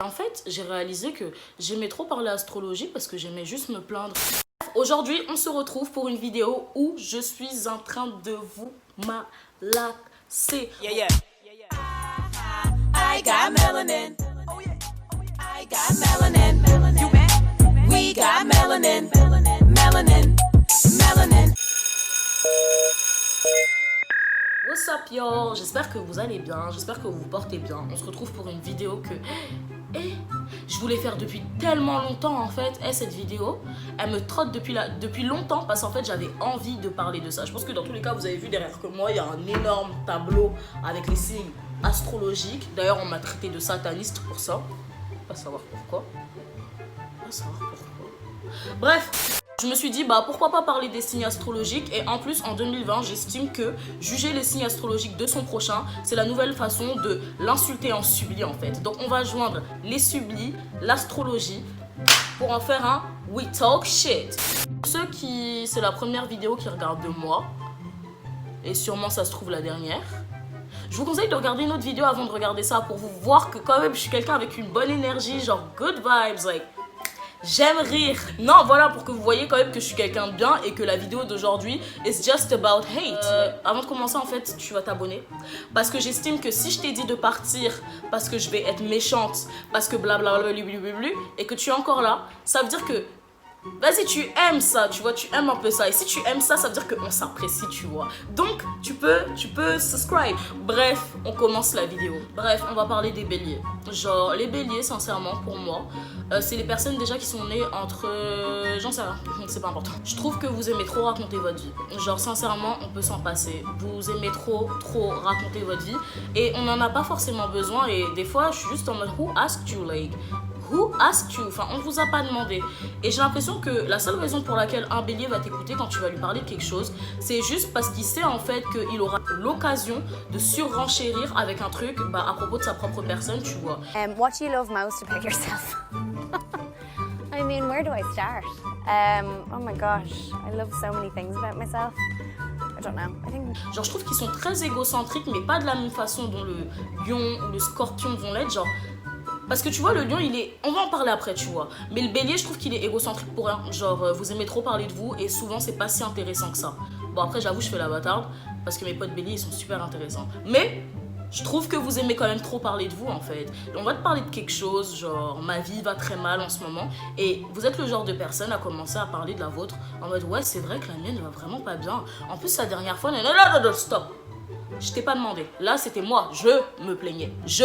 En fait, j'ai réalisé que j'aimais trop parler astrologie parce que j'aimais juste me plaindre. Aujourd'hui, on se retrouve pour une vidéo où je suis en train de vous malaxer. I got melanin. Oh yeah. I got melanin. You mad? We got melanin. Melanin. Melanin. What's up y'all? J'espère que vous allez bien, j'espère que vous vous portez bien. On se retrouve pour une vidéo que je voulais faire depuis tellement longtemps en fait. Cette vidéo, elle me trotte depuis longtemps parce qu'en fait j'avais envie de parler de ça. Je pense que dans tous les cas vous avez vu derrière que moi il y a un énorme tableau avec les signes astrologiques. D'ailleurs on m'a traité de sataniste pour ça. Pas savoir pourquoi. Pas savoir pourquoi. Bref. Je me suis dit, pourquoi pas parler des signes astrologiques. Et en plus, en 2020, j'estime que juger les signes astrologiques de son prochain, c'est la nouvelle façon de l'insulter en subli en fait. Donc on va joindre les sublis, l'astrologie, pour en faire un We Talk Shit. Pour ceux qui... c'est la première vidéo qu'ils regardent de moi, et sûrement ça se trouve la dernière, je vous conseille de regarder une autre vidéo avant de regarder ça pour vous voir que quand même je suis quelqu'un avec une bonne énergie, genre good vibes, like... J'aime rire. Non, voilà, pour que vous voyez quand même que je suis quelqu'un de bien et que la vidéo d'aujourd'hui is just about hate. Avant de commencer, en fait, tu vas t'abonner. Parce que j'estime que si je t'ai dit de partir parce que je vais être méchante, parce que blablabla, et que tu es encore là, ça veut dire que vas-y, tu aimes ça, tu vois, tu aimes un peu ça. Et si tu aimes ça, ça veut dire qu'on s'apprécie, tu vois. Donc, tu peux subscribe. Bref, on commence la vidéo. Bref, on va parler des béliers. Genre, les béliers, sincèrement, pour moi, c'est les personnes déjà qui sont nées entre... j'en sais rien, c'est pas important. Je trouve que vous aimez trop raconter votre vie. Genre, sincèrement, on peut s'en passer. Vous aimez trop raconter votre vie. Et on n'en a pas forcément besoin. Et des fois, je suis juste en mode, who asked you, like... Who asked you? Enfin, on ne vous a pas demandé. Et j'ai l'impression que la seule raison pour laquelle un bélier va t'écouter quand tu vas lui parler de quelque chose, c'est juste parce qu'il sait en fait qu'il aura l'occasion de surenchérir avec un truc à propos de sa propre personne, tu vois. What do you love most about yourself? I mean, where do I start? Oh my gosh, I love so many things about myself. I don't know. I think... Genre, je trouve qu'ils sont très égocentriques, mais pas de la même façon dont le lion ou le scorpion vont l'être. Genre, parce que tu vois, le lion, il est... On va en parler après, tu vois. Mais le bélier, je trouve qu'il est égocentrique pour rien. Genre, vous aimez trop parler de vous et souvent, c'est pas si intéressant que ça. Bon, après, j'avoue, je fais la bâtarde parce que mes potes béliers, ils sont super intéressants. Mais je trouve que vous aimez quand même trop parler de vous, en fait. On va te parler de quelque chose, genre, ma vie va très mal en ce moment. Et vous êtes le genre de personne à commencer à parler de la vôtre en mode, ouais, c'est vrai que la mienne va vraiment pas bien. En plus, la dernière fois, non, stop. Je t'ai pas demandé. Là, c'était moi. Je me plaignais. Je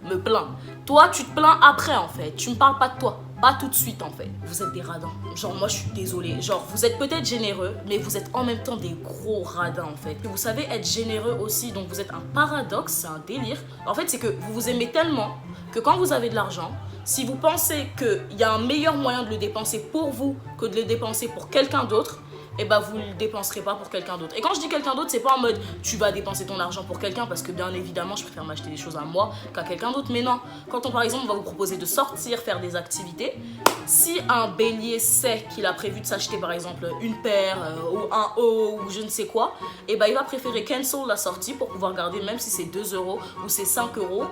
me plains. Toi, tu te plains après, en fait. Tu me parles pas de toi. Pas tout de suite, en fait. Vous êtes des radins. Genre, moi, je suis désolée. Genre, vous êtes peut-être généreux, mais vous êtes en même temps des gros radins, en fait. Et vous savez être généreux aussi. Donc, vous êtes un paradoxe. C'est un délire. En fait, c'est que vous vous aimez tellement que quand vous avez de l'argent, si vous pensez qu'il y a un meilleur moyen de le dépenser pour vous que de le dépenser pour quelqu'un d'autre, et vous ne le dépenserez pas pour quelqu'un d'autre. Et quand je dis quelqu'un d'autre, c'est pas en mode tu vas dépenser ton argent pour quelqu'un parce que bien évidemment je préfère m'acheter des choses à moi qu'à quelqu'un d'autre. Mais non, quand par exemple on va vous proposer de sortir, faire des activités, si un bélier sait qu'il a prévu de s'acheter par exemple une paire ou un haut ou je ne sais quoi, il va préférer cancel la sortie pour pouvoir garder, même si c'est 2 € ou c'est 5 €,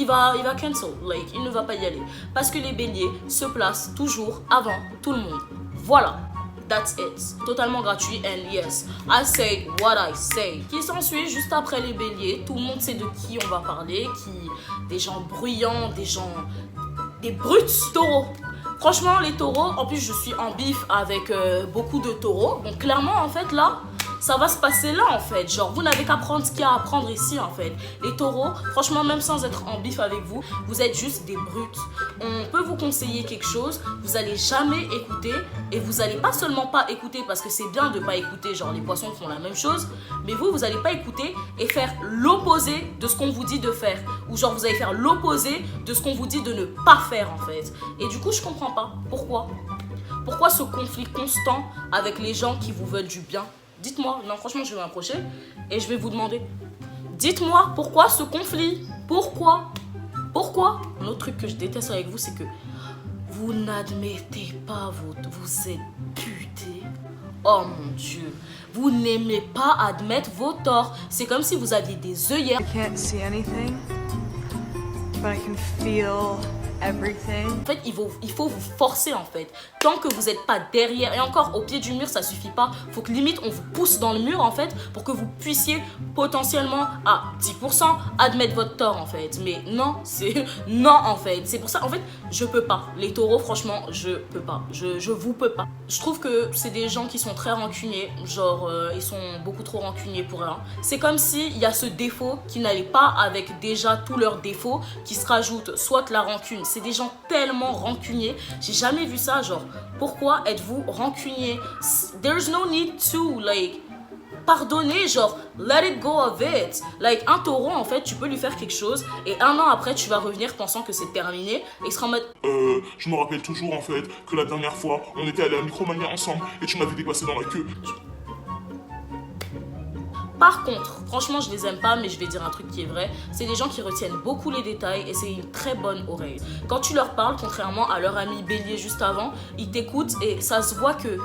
il va cancel, like, il ne va pas y aller. Parce que les béliers se placent toujours avant tout le monde. Voilà. That's it. Totalement gratuit and yes, I say what I say. Qui s'ensuit juste après les béliers, tout le monde sait de qui on va parler, des gens bruyants, des brutes. Taureaux. Franchement, les taureaux, en plus je suis en bif avec beaucoup de taureaux. Donc clairement, en fait, là, ça va se passer là, en fait. Genre, vous n'avez qu'à prendre ce qu'il y a à prendre ici, en fait. Les taureaux, franchement, même sans être en bif avec vous, vous êtes juste des brutes. On peut vous conseiller quelque chose, vous allez jamais écouter. Et vous allez pas seulement pas écouter, parce que c'est bien de pas écouter, genre les poissons font la même chose. Mais vous allez pas écouter et faire l'opposé de ce qu'on vous dit de faire. Ou genre, vous allez faire l'opposé de ce qu'on vous dit de ne pas faire, en fait. Et du coup, je comprends pas. Pourquoi? Pourquoi ce conflit constant avec les gens qui vous veulent du bien? Dites-moi, non franchement je vais m'approcher et je vais vous demander. Dites-moi pourquoi ce conflit? Pourquoi? Un autre truc que je déteste avec vous, c'est que vous n'admettez pas vous êtes buté. Oh mon Dieu, vous n'aimez pas admettre vos torts. C'est comme si vous aviez des œillères. Can't see anything. but I can feel everything. En fait, il faut vous forcer en fait. Tant que vous n'êtes pas derrière, et encore au pied du mur, ça suffit pas. Faut que limite on vous pousse dans le mur en fait pour que vous puissiez potentiellement à 10% admettre votre tort en fait. Mais non, c'est non en fait. C'est pour ça, en fait, je peux pas. Les taureaux, franchement, je peux pas. Je vous peux pas. Je trouve que c'est des gens qui sont très rancuniers. Genre, ils sont beaucoup trop rancuniers pour rien. C'est comme s'il y a ce défaut qui n'allait pas avec déjà tous leurs défauts qui se rajoutent, soit la rancune. C'est des gens tellement rancuniers. J'ai jamais vu ça, genre, pourquoi êtes-vous rancunier? There's no need to, like, pardonner, genre, let it go of it. Like, un taureau, en fait, tu peux lui faire quelque chose et un an après, tu vas revenir pensant que c'est terminé et il sera en mode... Je me rappelle toujours, en fait, que la dernière fois, on était allés à Micromania ensemble et tu m'avais dépassé dans la queue. Par contre, franchement, je les aime pas, mais je vais dire un truc qui est vrai. C'est des gens qui retiennent beaucoup les détails et c'est une très bonne oreille. Quand tu leur parles, contrairement à leur ami bélier juste avant, ils t'écoutent et ça se voit que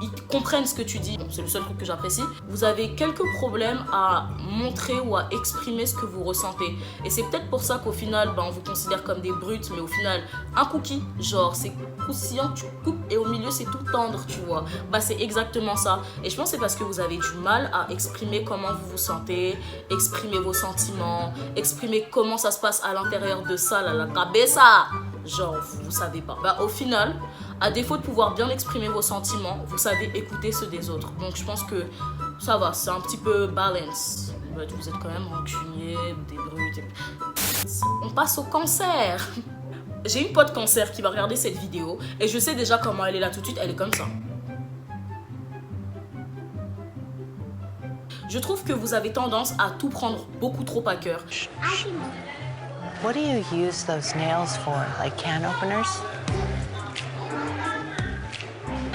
ils comprennent ce que tu dis. Bon, c'est le seul truc que j'apprécie. Vous avez quelques problèmes à montrer ou à exprimer ce que vous ressentez. Et c'est peut-être pour ça qu'au final, on vous considère comme des brutes, mais au final, un cookie, genre c'est croustillant, tu coupes et au milieu c'est tout tendre, tu vois. C'est exactement ça. Et je pense que c'est parce que vous avez du mal à exprimer comment vous vous sentez, exprimer vos sentiments, exprimer comment ça se passe à l'intérieur de ça, la cabeza. Genre, vous savez pas. Au final, à défaut de pouvoir bien exprimer vos sentiments, vous savez écouter ceux des autres. Donc je pense que ça va, c'est un petit peu balance. Vous êtes quand même rancunier, des brutes. On passe au cancer. J'ai une pote cancer qui va regarder cette vidéo et je sais déjà comment elle est là tout de suite, elle est comme ça. Je trouve que vous avez tendance à tout prendre beaucoup trop à cœur. What do you use those nails for? Like can openers?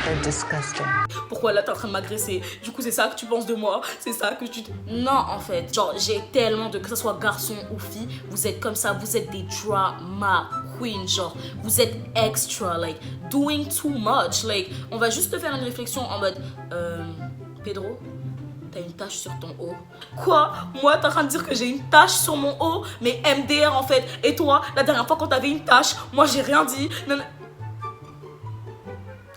They're disgusting. Pourquoi là t'es en train de m'agresser? Du coup c'est ça que tu penses de moi? C'est ça que tu... Non en fait, genre j'ai tellement de... Que ce soit garçon ou fille, vous êtes comme ça, vous êtes des drama queens, genre vous êtes extra, like doing too much. Like on va juste te faire une réflexion en mode Pedro, t'as une tache sur ton haut. Quoi? Moi, t'es en train de dire que j'ai une tache sur mon haut? Mais MDR en fait. Et toi, la dernière fois quand t'avais une tache, moi j'ai rien dit. Non, non.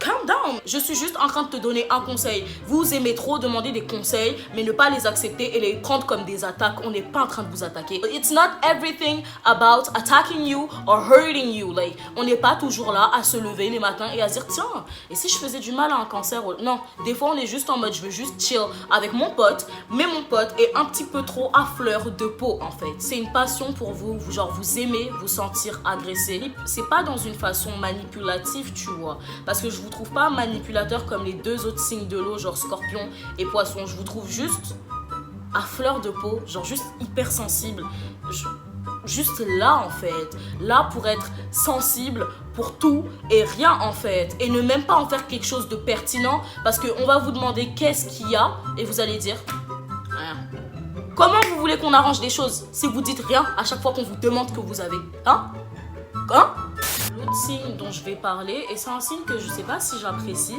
Calm down. Je suis juste en train de te donner un conseil. Vous aimez trop demander des conseils, mais ne pas les accepter et les prendre comme des attaques. On n'est pas en train de vous attaquer. It's not everything about attacking you or hurting you. Like, on n'est pas toujours là à se lever les matins et à se dire tiens, et si je faisais du mal à un cancer? Non, des fois on est juste en mode je veux juste chill avec mon pote, mais mon pote est un petit peu trop à fleur de peau en fait. C'est une passion pour vous, genre vous aimez vous sentir agressé. C'est pas dans une façon manipulative, tu vois, parce que je vous trouve pas manipulateur comme les deux autres signes de l'eau, genre scorpion et poisson. Je vous trouve juste à fleur de peau, genre juste hyper sensible. Juste là en fait, là pour être sensible pour tout et rien en fait, et ne même pas en faire quelque chose de pertinent, parce qu'on va vous demander qu'est-ce qu'il y a et vous allez dire rien. Comment vous voulez qu'on arrange les choses si vous dites rien à chaque fois qu'on vous demande que vous avez? Hein? L'autre signe dont je vais parler, et c'est un signe que je sais pas si j'apprécie,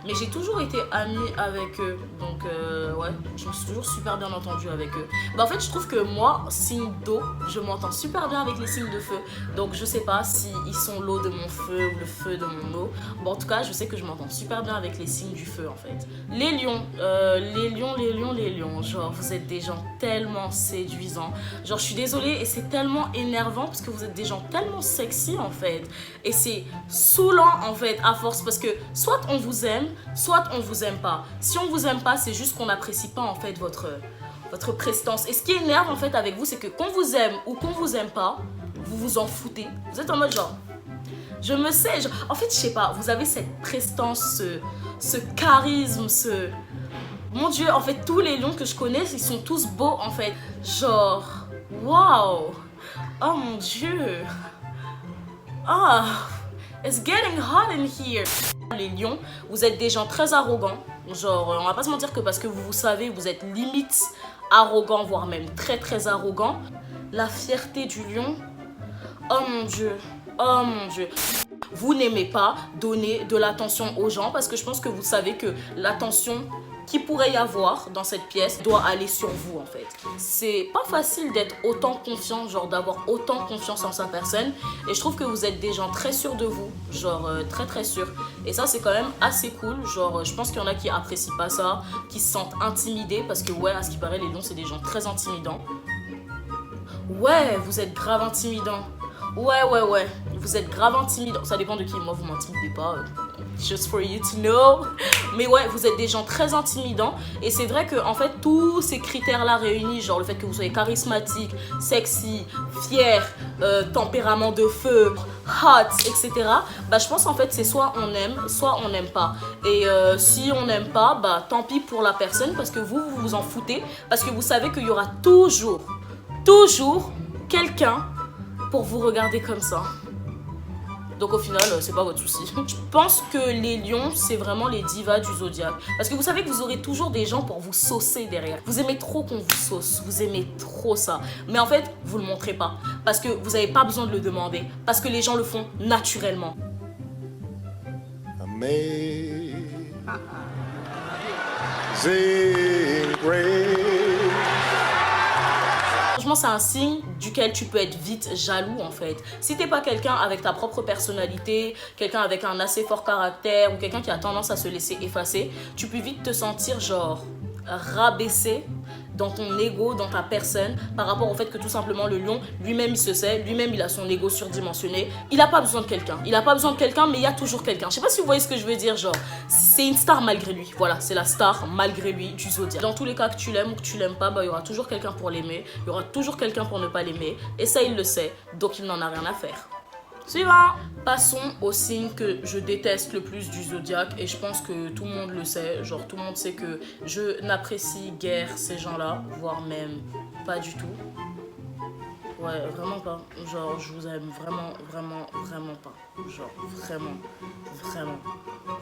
mais j'ai toujours été amie avec eux, donc ouais, je me suis toujours super bien entendue avec eux. En fait je trouve que moi, signe d'eau, je m'entends super bien avec les signes de feu, donc je sais pas si ils sont l'eau de mon feu ou le feu de mon eau. En tout cas je sais que je m'entends super bien avec les signes du feu en fait. Les lions, les lions, genre vous êtes des gens tellement séduisants, genre je suis désolée et c'est tellement énervant parce que vous êtes des gens tellement sexy en fait. Et c'est saoulant en fait à force, parce que soit on vous aime, soit on vous aime pas. Si on vous aime pas, c'est juste qu'on n'apprécie pas en fait votre prestance. Et ce qui énerve en fait avec vous, c'est que qu'on vous aime ou qu'on vous aime pas, vous vous en foutez. Vous êtes en mode genre, je me sais, genre, en fait je sais pas, vous avez cette prestance, ce charisme, ce... Mon Dieu, en fait tous les lions que je connais, ils sont tous beaux en fait. Genre, waouh, oh mon Dieu. Ah, it's getting hot in here. Les lions, vous êtes des gens très arrogants. Genre, on va pas se mentir que parce que vous savez, vous êtes limite arrogant, voire même très très arrogant. La fierté du lion, oh mon Dieu, oh mon Dieu. Vous n'aimez pas donner de l'attention aux gens parce que je pense que vous savez que l'attention qui pourrait y avoir dans cette pièce doit aller sur vous en fait. C'est pas facile d'être autant confiant, genre d'avoir autant confiance en sa personne, et je trouve que vous êtes des gens très sûrs de vous, genre très très sûrs, et ça c'est quand même assez cool. Genre je pense qu'il y en a qui apprécient pas ça, qui se sentent intimidés, parce que ouais, à ce qui paraît les lions c'est des gens très intimidants. Ouais, vous êtes grave intimidants. Ouais, vous êtes grave intimidants. Ça dépend de qui, moi vous m'intimidez pas, just for you to know. Mais ouais, vous êtes des gens très intimidants. Et c'est vrai que en fait, tous ces critères-là réunis, genre le fait que vous soyez charismatique, sexy, fier, tempérament de feu, hot, etc. Bah je pense en fait c'est soit on aime, soit on n'aime pas. Et si on n'aime pas, bah tant pis pour la personne, parce que vous vous en foutez. Parce que vous savez qu'il y aura toujours quelqu'un pour vous regarder comme ça. Donc au final, c'est pas votre souci. Je pense que les lions, c'est vraiment les divas du zodiaque. Parce que vous savez que vous aurez toujours des gens pour vous saucer derrière. Vous aimez trop qu'on vous sauce. Vous aimez trop ça. Mais en fait, vous le montrez pas. Parce que vous n'avez pas besoin de le demander. Parce que les gens le font naturellement. Amazing grace. Franchement, c'est un signe duquel tu peux être vite jaloux en fait. Si t'es pas quelqu'un avec ta propre personnalité, quelqu'un avec un assez fort caractère ou quelqu'un qui a tendance à se laisser effacer, tu peux vite te sentir genre rabaissé dans ton ego, dans ta personne, par rapport au fait que tout simplement le lion, lui-même il se sait, lui-même il a son ego surdimensionné, il a pas besoin de quelqu'un, mais il y a toujours quelqu'un. Je sais pas si vous voyez ce que je veux dire, genre c'est une star malgré lui, voilà, c'est la star malgré lui du zodiaque. Dans tous les cas, que tu l'aimes ou que tu l'aimes pas, bah il y aura toujours quelqu'un pour l'aimer, il y aura toujours quelqu'un pour ne pas l'aimer, et ça il le sait, donc il n'en a rien à faire. Suivant. Passons au signe que je déteste le plus du zodiaque, et je pense que tout le monde le sait, genre tout le monde sait que je n'apprécie guère ces gens-là, voire même pas du tout. Ouais, vraiment pas. Genre je vous aime vraiment pas. Genre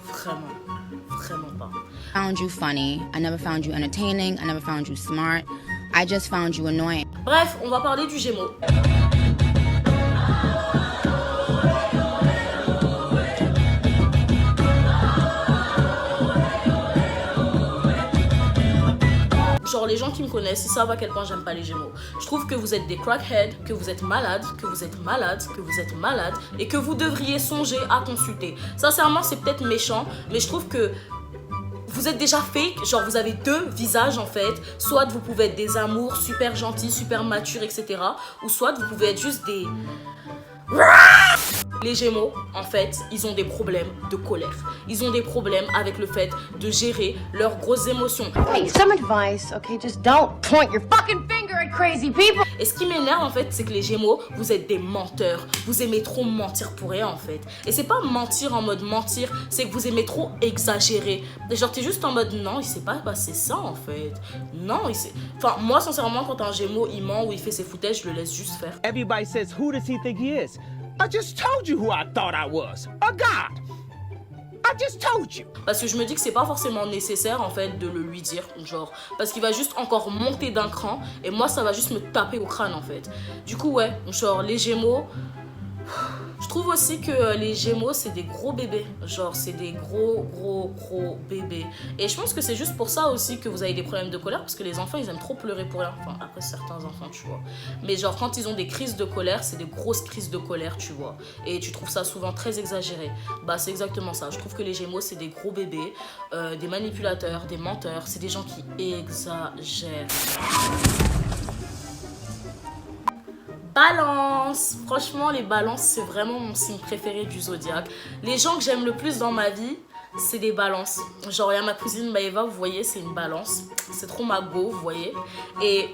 vraiment pas. Found you funny. I never found you entertaining. I never found you smart. I just found you annoying. Bref, on va parler du Gémeaux. Genre les gens qui me connaissent, ils savent à quel point j'aime pas les Gémeaux. Je trouve que vous êtes des crackheads, que vous êtes malades, et que vous devriez songer à consulter. Sincèrement, c'est peut-être méchant, mais je trouve que vous êtes déjà fake, genre vous avez deux visages en fait. Soit vous pouvez être des amours super gentils, super matures, etc. Ou soit vous pouvez être juste des... Les Gémeaux, en fait, ils ont des problèmes de colère. Ils ont des problèmes avec le fait de gérer leurs grosses émotions. Hey, some advice, okay? Just don't point your fucking finger at crazy people. Et ce qui m'énerve, en fait, c'est que les Gémeaux, vous êtes des menteurs. Vous aimez trop mentir pour rien, en fait. Et c'est pas mentir en mode mentir, c'est que vous aimez trop exagérer. Genre, t'es juste en mode, non, il s'est pas passé ça, en fait. Non, il s'est... Enfin, moi, sincèrement, quand un Gémeaux, il ment ou il fait ses foutaises, je le laisse juste faire. Everybody says, who does he think he is? I just told you who I thought I was. A god. I just told you. Parce que je me dis que c'est pas forcément nécessaire en fait de le lui dire, genre parce qu'il va juste encore monter d'un cran et moi ça va juste me taper au crâne en fait. Du coup ouais, genre les Gémeaux, je trouve aussi que les Gémeaux c'est des gros bébés, genre c'est des gros bébés. Et je pense que c'est juste pour ça aussi que vous avez des problèmes de colère, parce que les enfants ils aiment trop pleurer pour rien, enfin après certains enfants tu vois. Mais genre quand ils ont des crises de colère, c'est des grosses crises de colère tu vois. Et tu trouves ça souvent très exagéré. Bah c'est exactement ça, je trouve que les Gémeaux c'est des gros bébés, des manipulateurs, des menteurs, c'est des gens qui exagèrent. Balance, franchement les balances c'est vraiment mon signe préféré du zodiaque. Les gens que j'aime le plus dans ma vie, c'est des balances. Genre il y a ma cousine Maëva, vous voyez, c'est une balance. C'est trop ma go, vous voyez. Et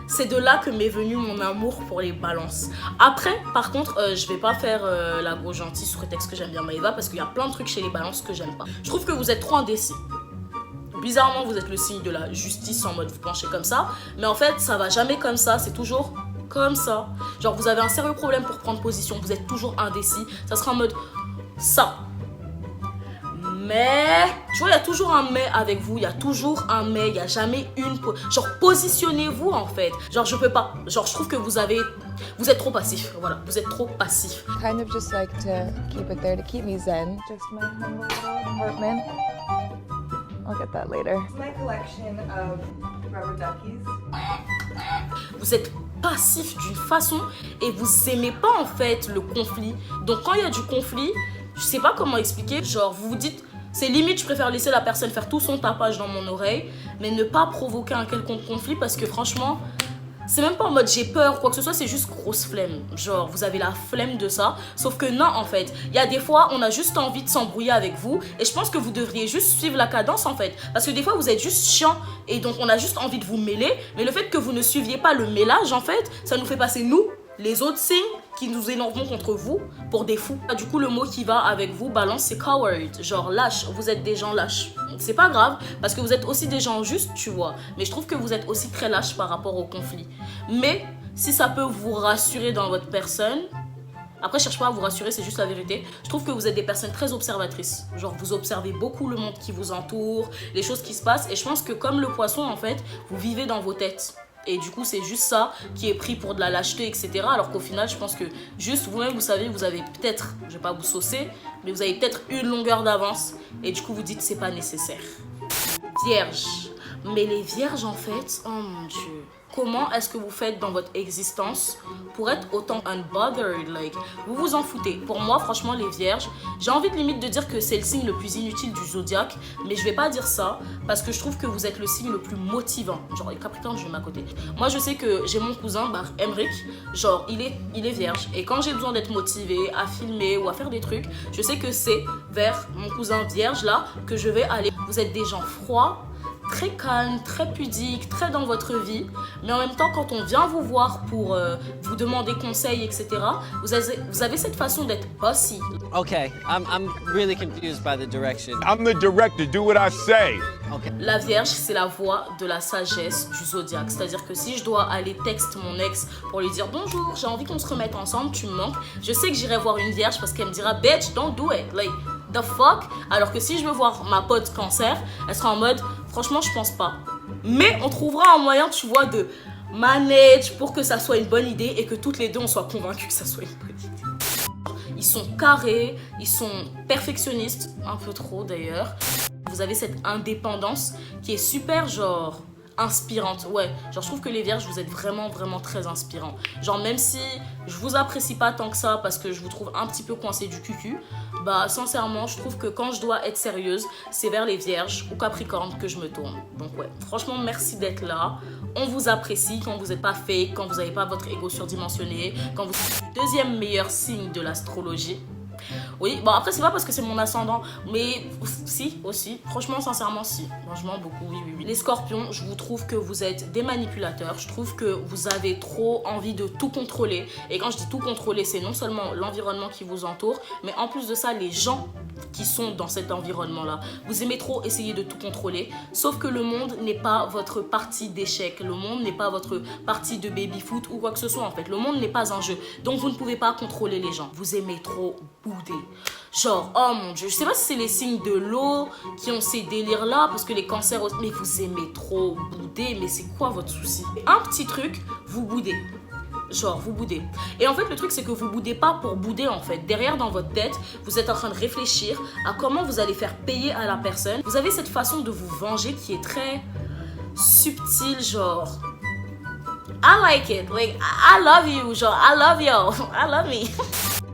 c'est de là que m'est venu mon amour pour les balances. Après, par contre, je vais pas faire la go gentille sous prétexte que j'aime bien Maëva, parce qu'il y a plein de trucs chez les balances que j'aime pas. Je trouve que vous êtes trop indécis. Bizarrement, vous êtes le signe de la justice en mode vous penchez comme ça. Mais en fait, ça va jamais comme ça, c'est toujours... comme ça, genre vous avez un sérieux problème pour prendre position, vous êtes toujours indécis, ça sera en mode ça. Mais, tu vois, il y a toujours un mais avec vous, il y a toujours un mais, il n'y a jamais une... Genre, positionnez-vous en fait. Genre, je peux pas. Genre, je trouve que vous êtes trop passif. Voilà, vous êtes trop passif. Kind of just like to keep it there, to keep me zen. Just my humble little apartment. I'll get that later. It's my collection of rubber duckies. Vous êtes passif d'une façon et vous aimez pas en fait le conflit. Donc quand il y a du conflit, je sais pas comment expliquer, genre vous vous dites c'est limite je préfère laisser la personne faire tout son tapage dans mon oreille mais ne pas provoquer un quelconque conflit parce que franchement c'est même pas en mode j'ai peur ou quoi que ce soit, c'est juste grosse flemme. Genre vous avez la flemme de ça. Sauf que non en fait, il y a des fois on a juste envie de s'embrouiller avec vous. Et je pense que vous devriez juste suivre la cadence en fait. Parce que des fois vous êtes juste chiant. Et donc on a juste envie de vous mêler. Mais le fait que vous ne suiviez pas le mêlage en fait, ça nous fait passer nous, les autres signes qui nous énervons contre vous, pour des fous. Du coup le mot qui va avec vous, balance, c'est coward. Genre lâche, vous êtes des gens lâches. C'est pas grave, parce que vous êtes aussi des gens justes, tu vois. Mais je trouve que vous êtes aussi très lâches par rapport au conflit. Mais si ça peut vous rassurer dans votre personne, après je cherche pas à vous rassurer, c'est juste la vérité. Je trouve que vous êtes des personnes très observatrices. Genre vous observez beaucoup le monde qui vous entoure, les choses qui se passent. Et je pense que comme le poisson en fait, vous vivez dans vos têtes. Et du coup, c'est juste ça qui est pris pour de la lâcheté, etc. Alors qu'au final, je pense que juste vous-même, vous savez, vous avez peut-être, je vais pas vous saucer, mais vous avez peut-être une longueur d'avance. Et du coup, vous dites c'est pas nécessaire. Vierge. Mais les vierges, en fait, oh mon Dieu. Comment est-ce que vous faites dans votre existence pour être autant unbothered, like, vous vous en foutez. Pour moi, franchement, les vierges, j'ai envie de limite de dire que c'est le signe le plus inutile du zodiaque, mais je vais pas dire ça parce que je trouve que vous êtes le signe le plus motivant. Genre, les Capricornes, je vais m'accoter. Moi, je sais que j'ai mon cousin, Emric, genre, il est vierge. Et quand j'ai besoin d'être motivée à filmer ou à faire des trucs, je sais que c'est vers mon cousin vierge, là, que je vais aller. Vous êtes des gens froids, très calme, très pudique, très dans votre vie, mais en même temps quand on vient vous voir pour vous demander conseil, etc., vous avez cette façon d'être bossy. Okay, I'm really confused by the direction. I'm the director, do what I say. Okay. La Vierge, c'est la voix de la sagesse du zodiaque, c'est-à-dire que si je dois aller texte mon ex pour lui dire bonjour, j'ai envie qu'on se remette ensemble, tu me manques, je sais que j'irai voir une Vierge parce qu'elle me dira bitch, don't do it, like the fuck. Alors que si je veux voir ma pote Cancer, elle sera en mode franchement je pense pas, mais on trouvera un moyen, tu vois, de manage pour que ça soit une bonne idée et que toutes les deux on soit convaincus que ça soit une bonne idée. Ils sont carrés, ils sont perfectionnistes, un peu trop d'ailleurs. Vous avez cette indépendance qui est super genre inspirante. Ouais, genre je trouve que les vierges, vous êtes vraiment très inspirants. Genre même si je vous apprécie pas tant que ça parce que je vous trouve un petit peu coincé du cucu, bah sincèrement je trouve que quand je dois être sérieuse, c'est vers les vierges ou capricornes que je me tourne. Donc ouais, franchement merci d'être là. On vous apprécie quand vous n'êtes pas fake, quand vous n'avez pas votre ego surdimensionné, quand vous êtes le deuxième meilleur signe de l'astrologie. Oui, bon après c'est pas parce que c'est mon ascendant, mais si, aussi, franchement, sincèrement, si, franchement beaucoup, oui. Les scorpions, je vous trouve que vous êtes des manipulateurs, je trouve que vous avez trop envie de tout contrôler, et quand je dis tout contrôler, c'est non seulement l'environnement qui vous entoure, mais en plus de ça, les gens qui sont dans cet environnement-là. Vous aimez trop essayer de tout contrôler, sauf que le monde n'est pas votre partie d'échec, le monde n'est pas votre partie de baby-foot ou quoi que ce soit en fait, le monde n'est pas un jeu, donc vous ne pouvez pas contrôler les gens. Vous aimez trop bouder. Genre, oh mon Dieu, je sais pas si c'est les signes de l'eau qui ont ces délires-là, parce que les cancers, mais vous aimez trop bouder, mais c'est quoi votre souci? Un petit truc, vous boudez. Genre, vous boudez. Et en fait, le truc, c'est que vous boudez pas pour bouder, en fait. Derrière, dans votre tête, vous êtes en train de réfléchir à comment vous allez faire payer à la personne. Vous avez cette façon de vous venger qui est très subtile, genre... I like it. Like, I love you. Genre, I love you. I love me.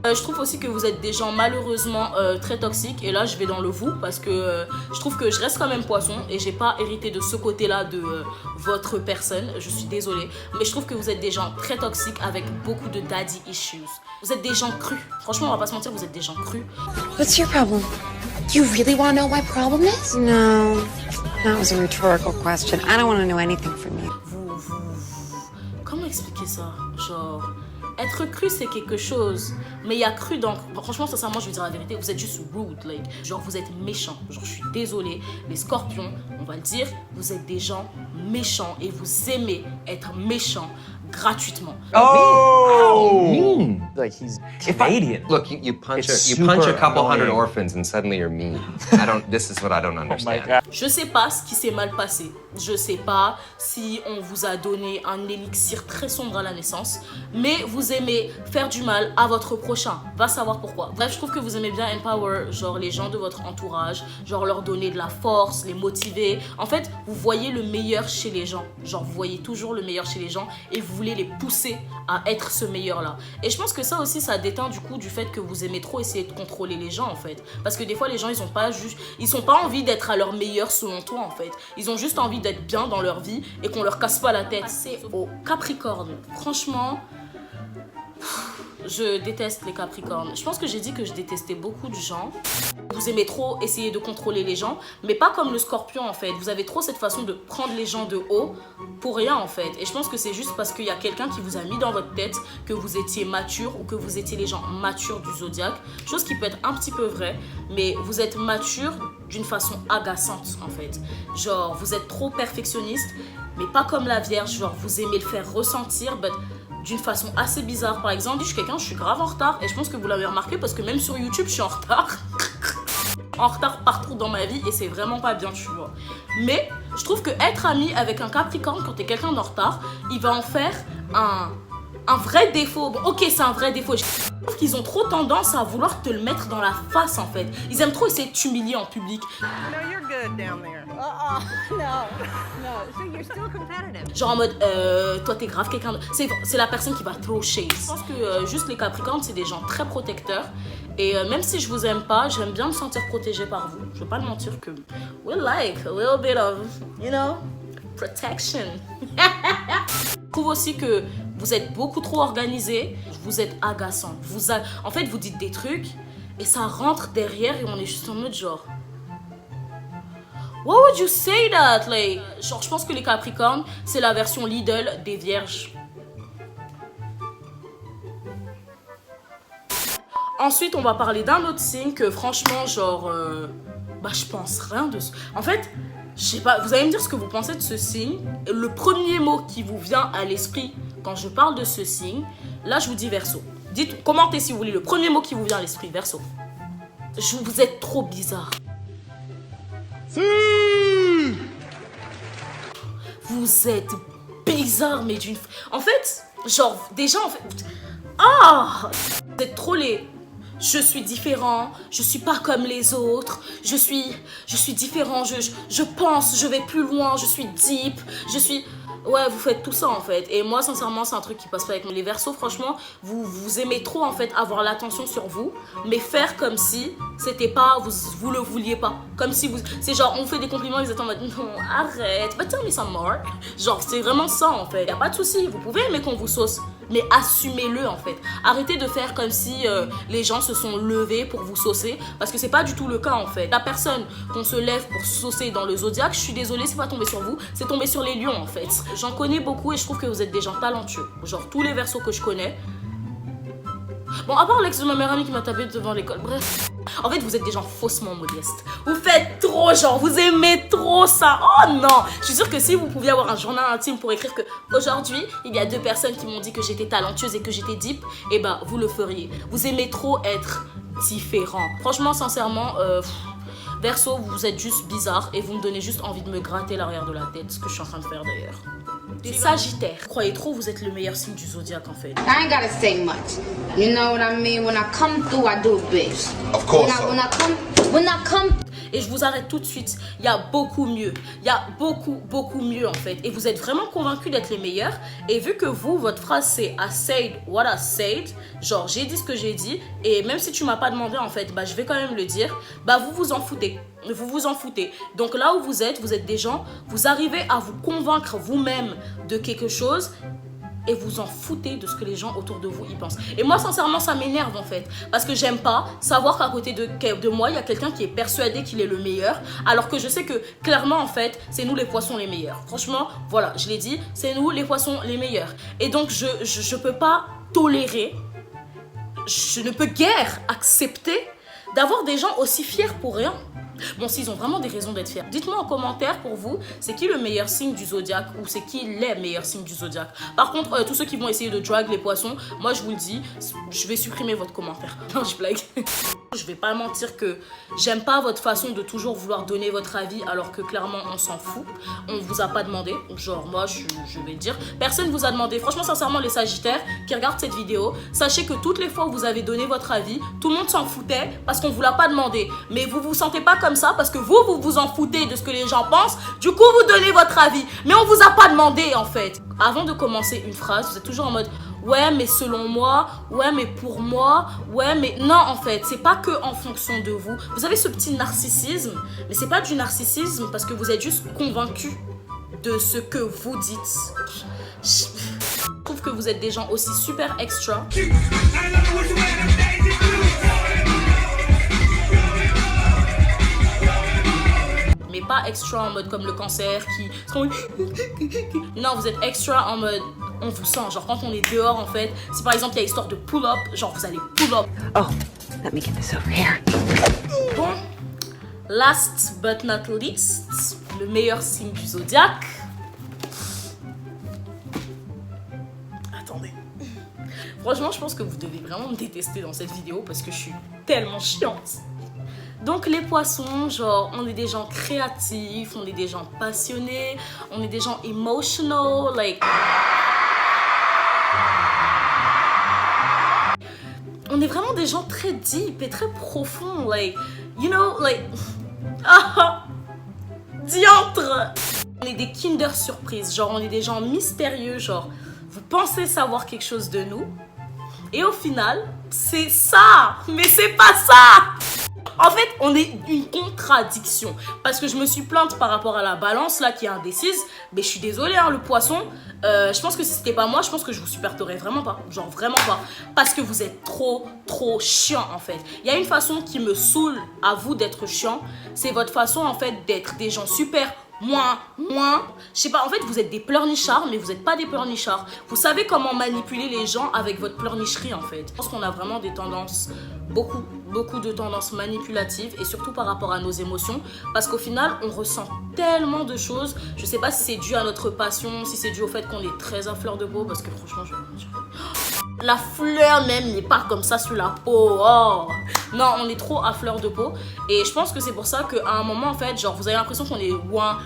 Je trouve aussi que vous êtes des gens malheureusement très toxiques. Et là, je vais dans le vous parce que je trouve que je reste quand même poisson et j'ai pas hérité de ce côté-là de votre personne. Je suis désolée. Mais je trouve que vous êtes des gens très toxiques avec beaucoup de daddy issues. Vous êtes des gens crus. Franchement, on va pas se mentir, vous êtes des gens crus. What's your problem? Do you really want to know what my problem is? No, that was a rhetorical question. I don't want to know anything from you. Comment expliquer ça? Genre... Être cru, c'est quelque chose. Mais il y a cru dans... Franchement, sincèrement, je vais dire la vérité. Vous êtes juste rude. Like. Genre, vous êtes méchants. Genre, je suis désolée. Les scorpions, on va le dire, vous êtes des gens méchants. Et vous aimez être méchants gratuitement. Oh! Like he's If I- Canadian. Look, you punch It's you punch a super couple hundred annoying. orphans and suddenly you're mean. This is what I don't understand. Je sais pas ce qui s'est mal passé. Je sais pas si on vous a donné un élixir très sombre à la naissance, mais vous aimez faire du mal à votre prochain. Va savoir pourquoi. Bref, je trouve que vous aimez bien empower, genre les gens de votre entourage, genre leur donner de la force, les motiver. En fait, vous voyez le meilleur chez les gens. Genre, vous voyez toujours le meilleur chez les gens et vous voulez les pousser à être ce meilleur-là. Et je pense que ça aussi, ça déteint du coup du fait que vous aimez trop essayer de contrôler les gens en fait. Parce que des fois, les gens, ils ont pas envie d'être à leur meilleur selon toi en fait. Ils ont juste envie d'être bien dans leur vie et qu'on leur casse pas la tête. C'est au Capricorne. Franchement, je déteste les Capricornes. Je pense que j'ai dit que je détestais beaucoup de gens. Vous aimez trop essayer de contrôler les gens, mais pas comme le Scorpion en fait. Vous avez trop cette façon de prendre les gens de haut pour rien en fait. Et je pense que c'est juste parce qu'il y a quelqu'un qui vous a mis dans votre tête que vous étiez mature ou que vous étiez les gens matures du zodiaque. Chose qui peut être un petit peu vraie, mais vous êtes mature d'une façon agaçante en fait. Genre, vous êtes trop perfectionniste, mais pas comme la Vierge. Genre, vous aimez le faire ressentir, but d'une façon assez bizarre. Par exemple, je suis quelqu'un, je suis grave en retard et je pense que vous l'avez remarqué parce que même sur YouTube, je suis en retard. En retard partout dans ma vie et c'est vraiment pas bien, tu vois. Mais je trouve que être ami avec un Capricorne quand t'es quelqu'un en retard, il va en faire un vrai défaut. Bon, ok, c'est un vrai défaut. Je trouve qu'ils ont trop tendance à vouloir te le mettre dans la face en fait. Ils aiment trop essayer de t'humilier en public. No, you're good down there. No. So you're still competitive. Genre en mode, toi t'es grave quelqu'un de... C'est la personne qui va throw shade. Je pense que juste les Capricornes, c'est des gens très protecteurs. Et même si je vous aime pas, j'aime bien me sentir protégée par vous. Je vais pas le mentir que... We like a little bit of, you know, protection. Je trouve aussi que vous êtes beaucoup trop organisé. Vous êtes agaçant. En fait, vous dites des trucs et ça rentre derrière et on est juste en mode genre... Why would you say that? Like, genre, je pense que les Capricornes, c'est la version Lidl des Vierges. Ensuite, on va parler d'un autre signe que franchement, genre, je pense rien de ce... En fait, je sais pas, vous allez me dire ce que vous pensez de ce signe. Le premier mot qui vous vient à l'esprit quand je parle de ce signe, là, je vous dis Verseau. Dites, commentez si vous voulez le premier mot qui vous vient à l'esprit, Verseau. Vous êtes trop bizarre. Vous êtes bizarre, mais d'une... En fait, genre, déjà, en fait... Vous êtes trop les... Je suis différent, je suis pas comme les autres, je suis différent, je pense, je vais plus loin, je suis deep, je suis... Ouais, vous faites tout ça en fait. Et moi, sincèrement, c'est un truc qui passe pas avec moi. Les Verseaux, franchement, vous aimez trop en fait avoir l'attention sur vous, mais faire comme si c'était pas, vous le vouliez pas. Comme si vous... C'est genre, on fait des compliments, ils étaient en mode, non, arrête, but tell me some more. Genre, c'est vraiment ça en fait. Y a pas de souci, vous pouvez aimer qu'on vous sauce, mais assumez-le en fait. Arrêtez de faire comme si les gens se sont levés pour vous saucer, parce que c'est pas du tout le cas en fait. La personne qu'on se lève pour saucer dans le zodiaque, je suis désolée, c'est pas tombé sur vous, c'est tombé sur les lions en fait. J'en connais beaucoup et je trouve que vous êtes des gens talentueux. Genre tous les Verseaux que je connais. Bon, à part l'ex de ma meilleure amie qui m'a tapé devant l'école, bref. En fait, vous êtes des gens faussement modestes. Vous faites trop, genre, vous aimez trop ça. Oh non! Je suis sûre que si vous pouviez avoir un journal intime pour écrire que aujourd'hui, il y a 2 personnes qui m'ont dit que j'étais talentueuse et que j'étais deep, et bah, vous le feriez. Vous aimez trop être différent. Franchement, sincèrement, Verseau, vous êtes juste bizarre et vous me donnez juste envie de me gratter l'arrière de la tête, ce que je suis en train de faire d'ailleurs. Des Sagittaires. Vous croyez trop, vous êtes le meilleur signe du zodiaque en fait. I ain't gotta say much. You know what I mean? When I come through, I do it big. Of course. When I come. Et je vous arrête tout de suite. Il y a beaucoup mieux. Il y a beaucoup mieux en fait. Et vous êtes vraiment convaincus d'être les meilleurs. Et vu que vous, votre phrase c'est I said what I said. Genre j'ai dit ce que j'ai dit. Et même si tu m'as pas demandé en fait, bah je vais quand même le dire. Bah vous vous en foutez. Vous vous en foutez. Donc là où vous êtes des gens, vous arrivez à vous convaincre vous-même de quelque chose et vous en foutez de ce que les gens autour de vous y pensent. Et moi, sincèrement, ça m'énerve en fait. Parce que j'aime pas savoir qu'à côté de moi, il y a quelqu'un qui est persuadé qu'il est le meilleur, alors que je sais que clairement, en fait, c'est nous les poissons les meilleurs. Franchement, voilà, je l'ai dit, c'est nous les poissons les meilleurs. Et donc, je peux pas tolérer, je ne peux guère accepter d'avoir des gens aussi fiers pour rien. Bon, s'ils ont vraiment des raisons d'être fiers, dites-moi en commentaire pour vous, c'est qui le meilleur signe du zodiaque ou c'est qui les meilleurs signes du zodiaque. Par contre, tous ceux qui vont essayer de drag les poissons, moi je vous le dis, je vais supprimer votre commentaire. Non, je blague. Je vais pas mentir que j'aime pas votre façon de toujours vouloir donner votre avis alors que clairement on s'en fout. On vous a pas demandé, genre moi je vais le dire, personne vous a demandé. Franchement, sincèrement, les sagittaires qui regardent cette vidéo, sachez que toutes les fois où vous avez donné votre avis, tout le monde s'en foutait parce qu'on vous l'a pas demandé. Mais vous vous sentez pas comme ça parce que vous vous en foutez de ce que les gens pensent. Du coup, vous donnez votre avis. Mais on vous a pas demandé en fait. Avant de commencer une phrase, vous êtes toujours en mode ouais mais selon moi, ouais mais pour moi, ouais mais non en fait, c'est pas que en fonction de vous. Vous avez ce petit narcissisme, mais c'est pas du narcissisme parce que vous êtes juste convaincu de ce que vous dites. Je trouve que vous êtes des gens aussi super extra. Mais pas extra en mode comme le cancer qui... Non, vous êtes extra en mode... On vous sent, genre quand on est dehors en fait, si par exemple il y a histoire de pull-up, genre vous allez pull-up. Oh, let me get this over here. Bon, last but not least, le meilleur signe du zodiaque. Attendez. Franchement, je pense que vous devez vraiment me détester dans cette vidéo parce que je suis tellement chiante. Donc les poissons, genre, on est des gens créatifs, on est des gens passionnés, on est des gens emotional, like... On est vraiment des gens très deep et très profonds, like, you know, like... Ah, diantre! On est des Kinder surprises, genre on est des gens mystérieux, genre, vous pensez savoir quelque chose de nous, et au final, c'est ça! Mais c'est pas ça! En fait, on est une contradiction. Parce que je me suis plainte par rapport à la balance, là, qui est indécise. Mais je suis désolée, hein, le poisson. Je pense que si c'était pas moi, je pense que je vous supporterais vraiment pas. Genre, vraiment pas. Parce que vous êtes trop chiant, en fait. Il y a une façon qui me saoule à vous d'être chiant. C'est votre façon, en fait, d'être des gens super... Je sais pas, en fait, vous êtes des pleurnichards, mais vous n'êtes pas des pleurnichards. Vous savez comment manipuler les gens avec votre pleurnicherie, en fait. Je pense qu'on a vraiment des tendances, beaucoup de tendances manipulatives, et surtout par rapport à nos émotions, parce qu'au final, on ressent tellement de choses. Je sais pas si c'est dû à notre passion, si c'est dû au fait qu'on est très à fleur de peau, parce que franchement, la fleur même n'est pas comme ça sur la peau. Oh. Non, on est trop à fleur de peau. Et je pense que c'est pour ça qu'à un moment, en fait, genre, vous avez l'impression qu'on est ouin,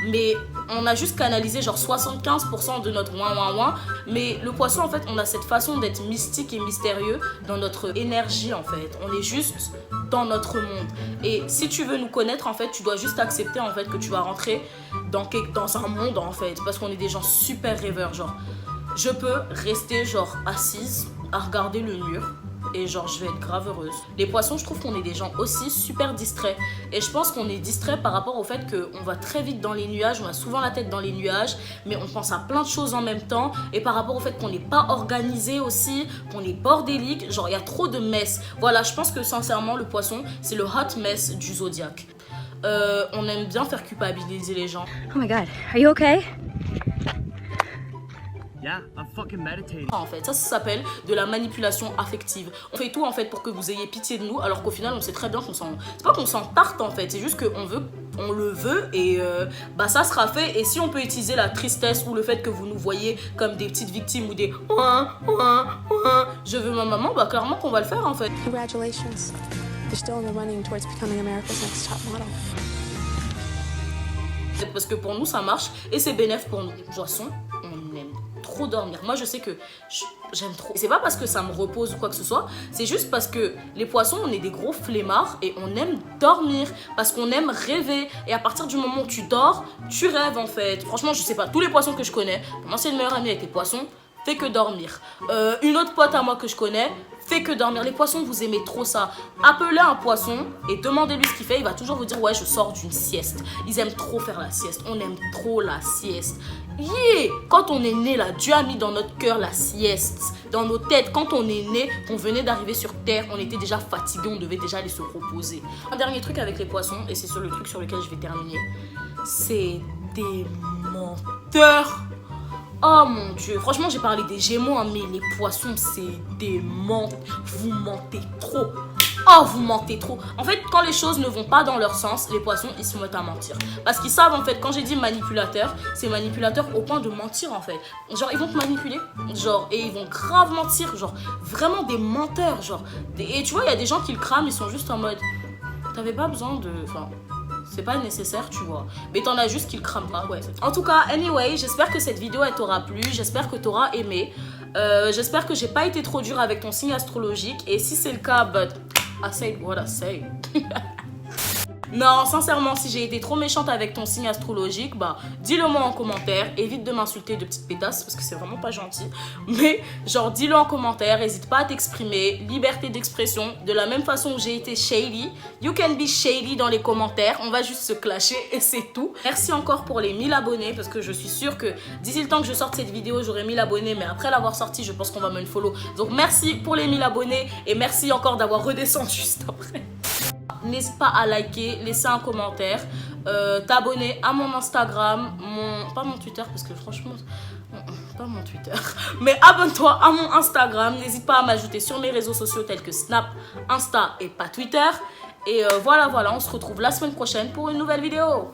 mais on a juste canalisé genre 75% de notre ouin. Mais le poisson, en fait, on a cette façon d'être mystique et mystérieux dans notre énergie, en fait. On est juste dans notre monde. Et si tu veux nous connaître, en fait, tu dois juste accepter, en fait, que tu vas rentrer dans un monde, en fait. Parce qu'on est des gens super rêveurs, genre. Je peux rester genre assise à regarder le mur et genre je vais être grave heureuse. Les poissons, je trouve qu'on est des gens aussi super distraits. Et je pense qu'on est distrait par rapport au fait qu'on va très vite dans les nuages, on a souvent la tête dans les nuages, mais on pense à plein de choses en même temps. Et par rapport au fait qu'on n'est pas organisé aussi, qu'on est bordélique, genre il y a trop de mess. Voilà, je pense que sincèrement le poisson, c'est le hot mess du zodiaque. On aime bien faire culpabiliser les gens. Oh my god, are you okay? Yeah, I'm fucking meditating. En fait, ça s'appelle de la manipulation affective. On fait tout en fait pour que vous ayez pitié de nous, alors qu'au final on sait très bien qu'on s'en... C'est pas qu'on s'en tarte en fait, c'est juste qu'on le veut et bah ça sera fait. Et si on peut utiliser la tristesse ou le fait que vous nous voyez comme des petites victimes ou des je veux ma maman, bah clairement qu'on va le faire en fait. Congratulations, you're still in the running towards becoming America's next top model. Parce que pour nous ça marche et c'est bénéf pour nous. Les poissons, on aime trop dormir. Moi je sais que j'aime trop. Et c'est pas parce que ça me repose ou quoi que ce soit, c'est juste parce que les poissons, on est des gros flemmards et on aime dormir parce qu'on aime rêver. Et à partir du moment où tu dors, tu rêves en fait. Franchement, je sais pas, tous les poissons que je connais, mon ancienne meilleure amie avec les poissons, fait que dormir. Une autre pote à moi que je connais fait que dormir. Les poissons, vous aimez trop ça. Appelez un poisson et demandez-lui ce qu'il fait. Il va toujours vous dire ouais, je sors d'une sieste. Ils aiment trop faire la sieste. On aime trop la sieste. Yeah! Quand on est né là, Dieu a mis dans notre cœur la sieste. Dans nos têtes, quand on est né, qu'on venait d'arriver sur terre, on était déjà fatigué, on devait déjà aller se reposer. Un dernier truc avec les poissons, et c'est sur le truc sur lequel je vais terminer, c'est des menteurs. Oh mon Dieu, franchement j'ai parlé des Gémeaux, hein, mais les poissons c'est des menteurs. Vous mentez trop. Oh, vous mentez trop. En fait, quand les choses ne vont pas dans leur sens, les poissons, ils se mettent à mentir. Parce qu'ils savent, en fait, quand j'ai dit manipulateur, c'est manipulateur au point de mentir, en fait. Genre, ils vont te manipuler. Genre, et ils vont grave mentir. Genre, vraiment des menteurs. Genre, et tu vois, il y a des gens qui le crament, ils sont juste en mode... T'avais pas besoin de... Enfin, c'est pas nécessaire, tu vois. Mais t'en as juste qui le crament pas, ouais. En tout cas, anyway, j'espère que cette vidéo, elle t'aura plu. J'espère que t'auras aimé. J'espère que j'ai pas été trop dure avec ton signe astrologique. Et si c'est le cas, but I said what I say. Non, sincèrement, si j'ai été trop méchante avec ton signe astrologique, bah, dis-le moi en commentaire. Évite de m'insulter de petite pétasse parce que c'est vraiment pas gentil. Mais, genre, dis-le en commentaire. N'hésite pas à t'exprimer. Liberté d'expression. De la même façon que j'ai été shady. You can be shady dans les commentaires. On va juste se clasher et c'est tout. Merci encore pour les 1000 abonnés parce que je suis sûre que d'ici le temps que je sorte cette vidéo, j'aurai 1000 abonnés. Mais après l'avoir sortie, je pense qu'on va me follow. Donc, merci pour les 1000 abonnés et merci encore d'avoir redescendu juste après. N'hésite pas à liker, laisser un commentaire, t'abonner à mon Instagram, pas mon Twitter parce que franchement, pas mon Twitter, mais abonne-toi à mon Instagram. N'hésite pas à m'ajouter sur mes réseaux sociaux tels que Snap, Insta et pas Twitter. Et voilà, on se retrouve la semaine prochaine pour une nouvelle vidéo.